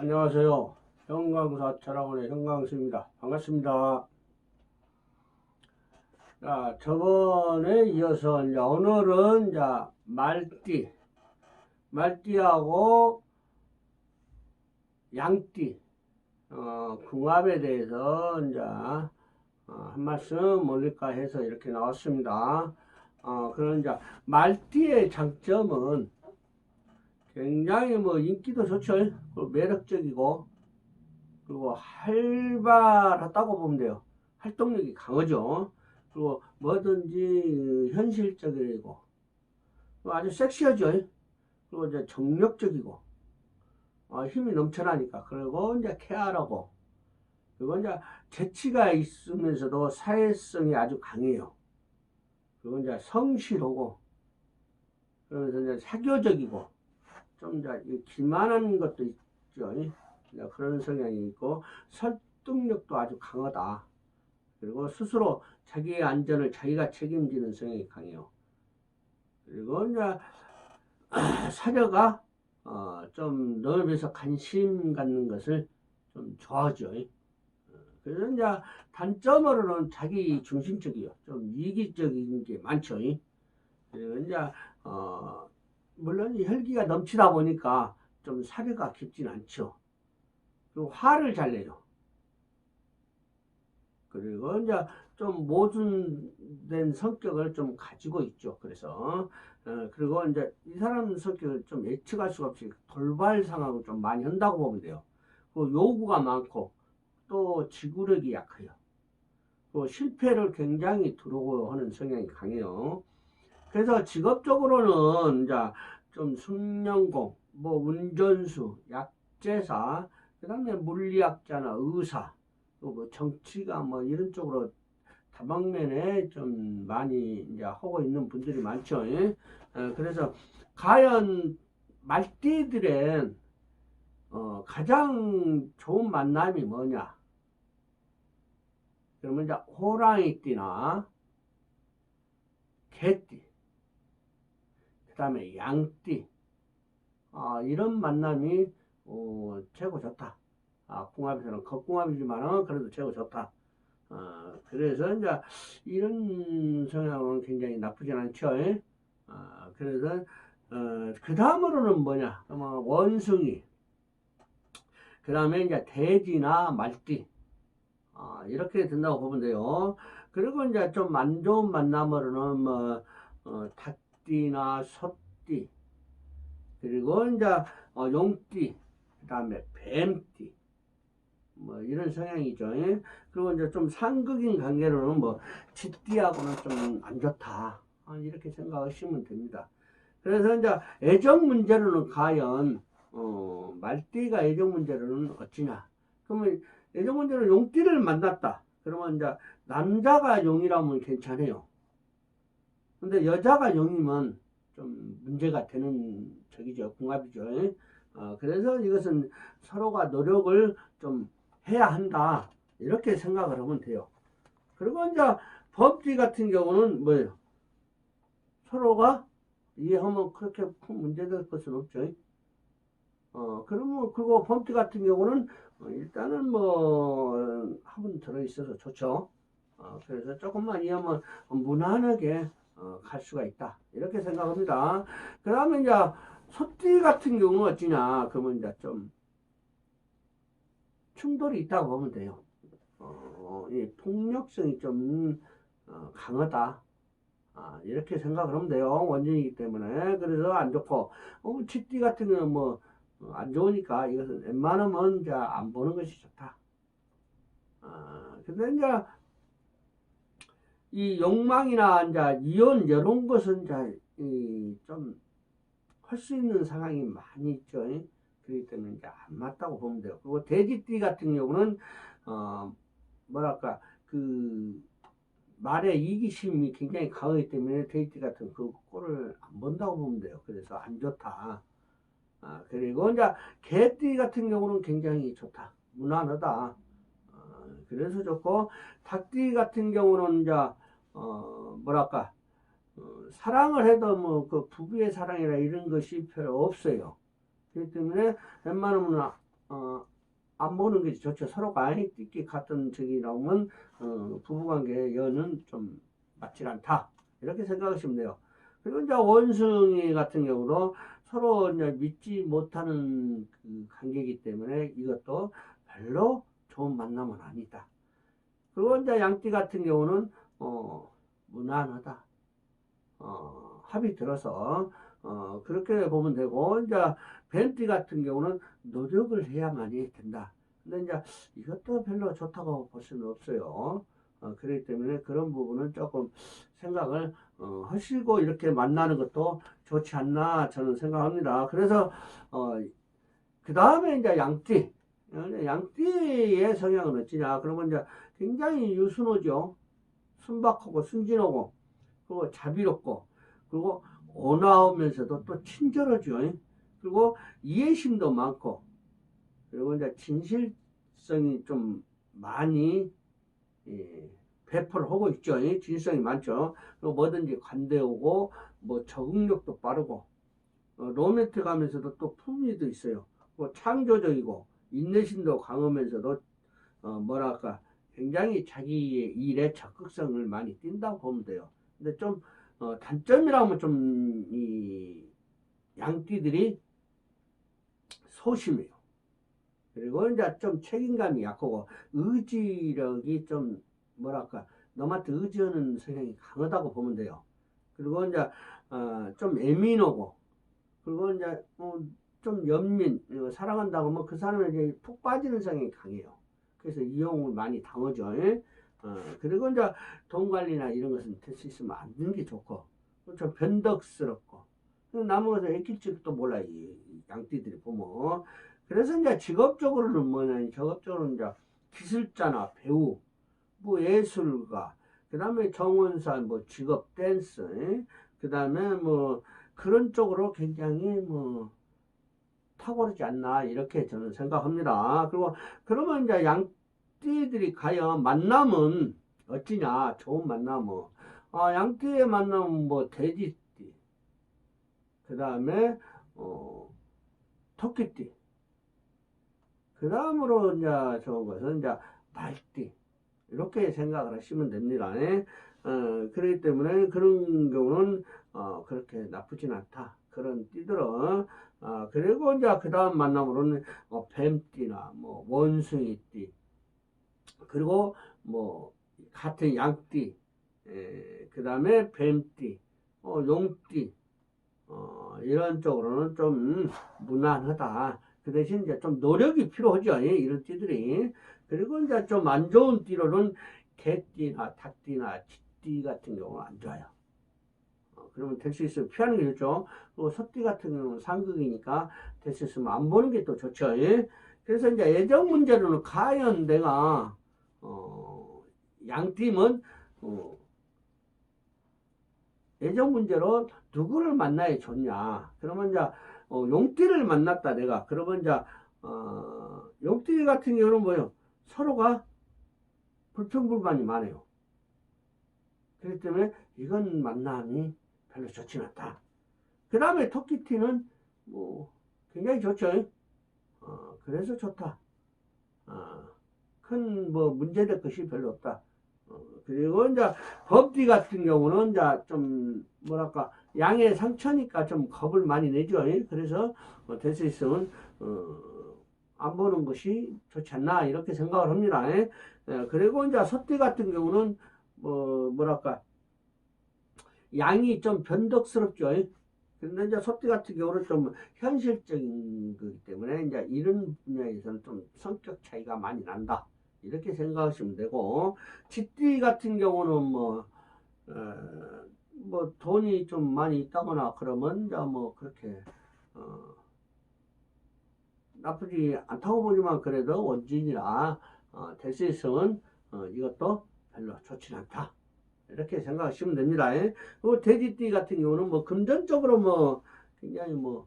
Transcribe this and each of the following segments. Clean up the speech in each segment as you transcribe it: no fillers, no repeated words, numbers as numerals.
안녕하세요. 형광사 철학원의 형광수입니다. 반갑습니다. 자, 저번에 이어서 이제 오늘은 이제 말띠하고 양띠, 궁합에 대해서 이제 한 말씀 올릴까 해서 이렇게 나왔습니다. 그런 이제 말띠의 장점은 굉장히 인기도 좋죠. 매력적이고, 그리고 활발하다고 보면 돼요. 활동력이 강하죠. 그리고 뭐든지 현실적이고, 아주 섹시하죠. 그리고 이제 정력적이고, 힘이 넘쳐나니까. 그리고 이제 쾌활하고, 그리고 이제 재치가 있으면서도 사회성이 아주 강해요. 그리고 이제 성실하고, 그러면서 이제 사교적이고, 좀 이제 기만한 것도 있죠. 그런 성향이 있고, 설득력도 아주 강하다. 그리고 스스로 자기의 안전을 자기가 책임지는 성향이 강해요. 그리고 이제 사려가 좀 넓어서 관심 갖는 것을 좀 좋아하죠. 그래서 이제 단점으로는 자기 중심적이요. 좀 이기적인 게 많죠. 그리고 이제 물론 혈기가 넘치다 보니까 좀 사려가 깊진 않죠. 그리고 화를 잘 내요. 그리고 이제 좀 모순된 성격을 좀 가지고 있죠. 그래서 그리고 이제 이 사람 성격을 좀 예측할 수가 없이 돌발 상황을 좀 많이 한다고 보면 돼요. 그 요구가 많고 또 지구력이 약해요. 또 실패를 굉장히 두려워하는 성향이 강해요. 그래서 직업적으로는 이제 좀 승용공, 운전수, 약제사, 그다음에 물리학자나 의사, 또 정치가 이런 쪽으로 다방면에 좀 많이 이제 하고 있는 분들이 많죠. 그래서 과연 말띠들은 가장 좋은 만남이 뭐냐? 그러면 이제 호랑이띠나 개띠, 그다음에 양띠, 이런 만남이 최고 좋다. 궁합에서는 겉궁합이지만은 그래도 최고 좋다. 그래서 이제 이런 성향은 굉장히 나쁘진 않죠. 그래서 그 다음으로는 뭐냐? 원숭이, 그 다음에 이제 돼지나 말띠, 이렇게 된다고 보면 돼요. 그리고 이제 좀 안 좋은 만남으로는 닭띠나 소띠, 그리고 이제 용띠, 그 다음에 뱀띠, 이런 성향이죠. 그리고 이제 좀 상극인 관계로는 쥐띠하고는 좀 안 좋다. 이렇게 생각하시면 됩니다. 그래서 이제 애정 문제로는 과연 말띠가 애정 문제로는 어찌냐? 그러면 애정 문제로 용띠를 만났다. 그러면 이제 남자가 용이라면 괜찮아요. 근데 여자가 용이면 좀 문제가 되는 적이죠. 궁합이죠. 그래서 이것은 서로가 노력을 좀 해야 한다. 이렇게 생각을 하면 돼요. 그리고 이제 법지 같은 경우는 뭐예요? 서로가 이해하면 그렇게 큰 문제될 것은 없죠. 그러면, 그리고 범띠 같은 경우는 일단은 한분 들어있어서 좋죠. 그래서 조금만 이해하면 무난하게 갈 수가 있다. 이렇게 생각합니다. 그 다음에 이제 소띠 같은 경우는 어찌냐? 그러면 이제 좀 충돌이 있다고 보면 돼요. 이 폭력성이 좀 강하다. 이렇게 생각을 하면 돼요. 원인이기 때문에. 그래서 안 좋고, 치띠 같은 경우는 안 좋으니까 이것은 웬만하면 이제 안 보는 것이 좋다. 근데 이제 이 욕망이나 이제 이혼 이런 것은 이제 좀 할 수 있는 상황이 많이 있죠. 그렇기 때문에 이제 안 맞다고 보면 돼요. 그리고 돼지띠 같은 경우는 뭐랄까 그 말의 이기심이 굉장히 강하기 때문에 돼지띠 같은 그 꼴을 안 본다고 보면 돼요. 그래서 안 좋다. 그리고 이제 개띠 같은 경우는 굉장히 좋다. 무난하다. 그래서 좋고, 닭띠 같은 경우는 이제 뭐랄까 사랑을 해도 그 부부의 사랑이라 이런 것이 별로 없어요. 그렇기 때문에 웬만하면 안 보는 게 좋죠. 서로가 띠끼 같은 적이 나오면 부부관계 여는 좀 맞질 않다. 이렇게 생각하시면 돼요. 그리고 이제 원숭이 같은 경우도 서로 이제 믿지 못하는 그 관계이기 때문에 이것도 별로 좋은 만남은 아니다. 그리고 이제 양띠 같은 경우는 무난하다. 합이 들어서 그렇게 보면 되고, 이제 뱀띠 같은 경우는 노력을 해야만이 된다. 근데 이제 이것도 별로 좋다고 볼 수는 없어요. 그렇기 때문에 그런 부분은 조금 생각을 하시고 이렇게 만나는 것도 좋지 않나 저는 생각합니다. 그래서 그 다음에 이제 양띠. 양띠의 성향은 어찌냐? 그러면 이제 굉장히 유순하죠. 순박하고 순진하고 그리고 자비롭고 그리고 온화하면서도 또 친절하죠. 그리고 이해심도 많고 그리고 이제 진실성이 좀 많이 배포를 하고 있죠. 진실성이 많죠. 그리고 뭐든지 관대하고 뭐 적응력도 빠르고 로맨틱하면서도 또 품위도 있어요. 창조적이고 인내심도 강하면서도 뭐랄까 굉장히 자기의 일에 적극성을 많이 띈다고 보면 돼요. 근데 좀 단점이라면 좀 이 양띠들이 소심해요. 그리고 이제 좀 책임감이 약하고 의지력이 좀 뭐랄까 너한테 의지하는 성향이 강하다고 보면 돼요. 그리고 이제 좀 예민하고 그리고 이제 좀 연민 사랑한다고 하면 그 사람에게 푹 빠지는 성향이 강해요. 그래서 이용을 많이 당하죠. 그리고 이제 돈 관리나 이런 것은 될 수 있으면 안 하는 게 좋고 좀 변덕스럽고 남은 것은 애낄지도 몰라 이 양띠들이 보면. 그래서 이제 직업적으로는 뭐냐, 직업적으로는 이제 기술자나 배우, 뭐 예술가, 그 다음에 정원사, 뭐 직업 댄스, 그 다음에 뭐 그런 쪽으로 굉장히 뭐 탁월하지 않나 이렇게 저는 생각합니다. 그리고 그러면 이제 양띠들이 과연 만남은 어찌냐, 좋은 만남은 양띠의 만남은 뭐 돼지띠, 그 다음에 토끼띠, 그 다음으로 이제 좋은 것은 이제 말띠 이렇게 생각을 하시면 됩니다. 그렇기 때문에 그런 경우는 그렇게 나쁘진 않다. 그런 띠들은 그리고 이제 그 다음 만남으로는 뱀띠나 뭐 원숭이띠 그리고 뭐 같은 양띠 그 다음에 뱀띠 용띠 이런 쪽으로는 좀 무난하다. 그 대신 이제 좀 노력이 필요하죠. 이런 띠들이. 그리고 이제 좀 안 좋은 띠로는 개띠나 닭띠나 쥐띠 같은 경우는 안 좋아요. 그러면 될 수 있으면 피하는 게 좋죠. 그리고 소띠 같은 경우는 상극이니까 될 수 있으면 안 보는 게 또 좋죠. 그래서 이제 애정 문제로는 과연 내가 양띠면 애정 문제로 누구를 만나야 좋냐. 그러면 이제 용띠를 만났다 내가. 그러면 이제 용띠 같은 경우는 뭐요? 서로가 불평불만이 많아요. 그렇기 때문에 이건 만남이 별로 좋지 않다. 그 다음에 토끼띠는 뭐 굉장히 좋죠. 그래서 좋다. 큰 뭐 문제될 것이 별로 없다. 그리고 이제 법띠 같은 경우는 이제 좀 뭐랄까 양의 상처니까 좀 겁을 많이 내죠. 그래서 될 수 있으면 안 보는 것이 좋지 않나 이렇게 생각을 합니다. 그리고 이제 소띠 같은 경우는 뭐랄까 양이 좀 변덕스럽죠. 근데 이제 소띠 같은 경우는 좀 현실적인 거기 때문에 이제 이런 분야에서는 좀 성격 차이가 많이 난다. 이렇게 생각하시면 되고, 쥐띠 같은 경우는 뭐 돈이 좀 많이 있다거나 그러면 이제 뭐 그렇게 나쁘지 않다고 보지만 그래도 원진이라 될 수 있으면 이것도 별로 좋지 않다. 이렇게 생각하시면 됩니다. 그리고 돼지띠 같은 경우는 뭐 금전적으로 뭐 굉장히 뭐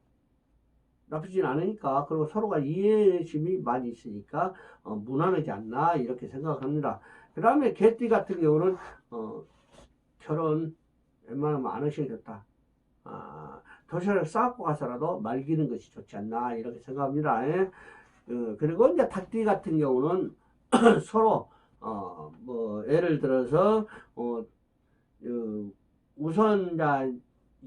나쁘진 않으니까 그리고 서로가 이해심이 많이 있으니까 무난하지 않나 이렇게 생각합니다. 그 다음에 개띠 같은 경우는 결혼 웬만하면 안 하시는 게 좋다. 도시락을 쌓고 가서라도 말기는 것이 좋지 않나 이렇게 생각합니다. 그리고 이제 닭띠 같은 경우는 서로 뭐 예를 들어서 우선 자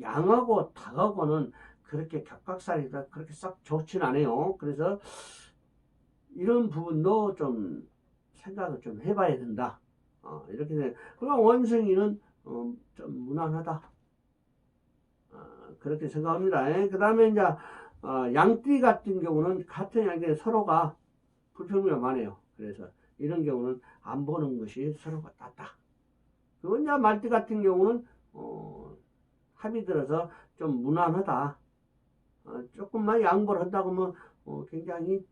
양하고 닭하고는 그렇게 격각살이 그렇게 썩 좋진 않아요. 그래서 이런 부분도 좀 생각을 좀 해봐야 된다. 이렇게 돼. 그럼 원숭이는 좀 무난하다. 그렇게 생각합니다. 그 다음에 이제 양띠 같은 경우는 같은 양띠 서로가 불평미가 많아요. 그래서 이런 경우는 안 보는 것이 서로가 낫다. 그리고 이제 말띠 같은 경우는 합이 들어서 좀 무난하다. 조금만 양보를 한다고 하면 굉장히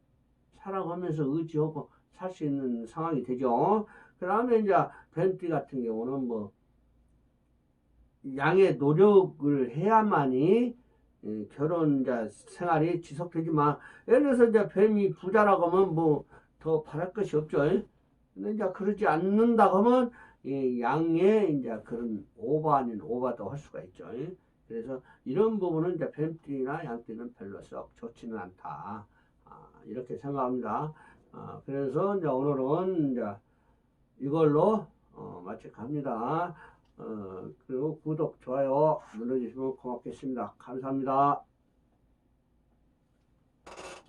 살아가면서 의지하고 살 수 있는 상황이 되죠. 그 다음에 이제 뱀띠 같은 경우는 뭐 양의 노력을 해야만이 결혼 이제 생활이 지속되지만 예를 들어서 이제 뱀이 부자라고 하면 뭐 더 바랄 것이 없죠. 근데 이제 그러지 않는다고 하면 이 양의 이제 그런 오버 아닌 오버도 할 수가 있죠. 그래서 이런 부분은 이제 뱀띠나 양띠는 별로 썩 좋지는 않다. 이렇게 생각합니다. 그래서 이제 오늘은 이제 이걸로 마치갑니다. 그리고 구독, 좋아요 눌러주시면 고맙겠습니다. 감사합니다.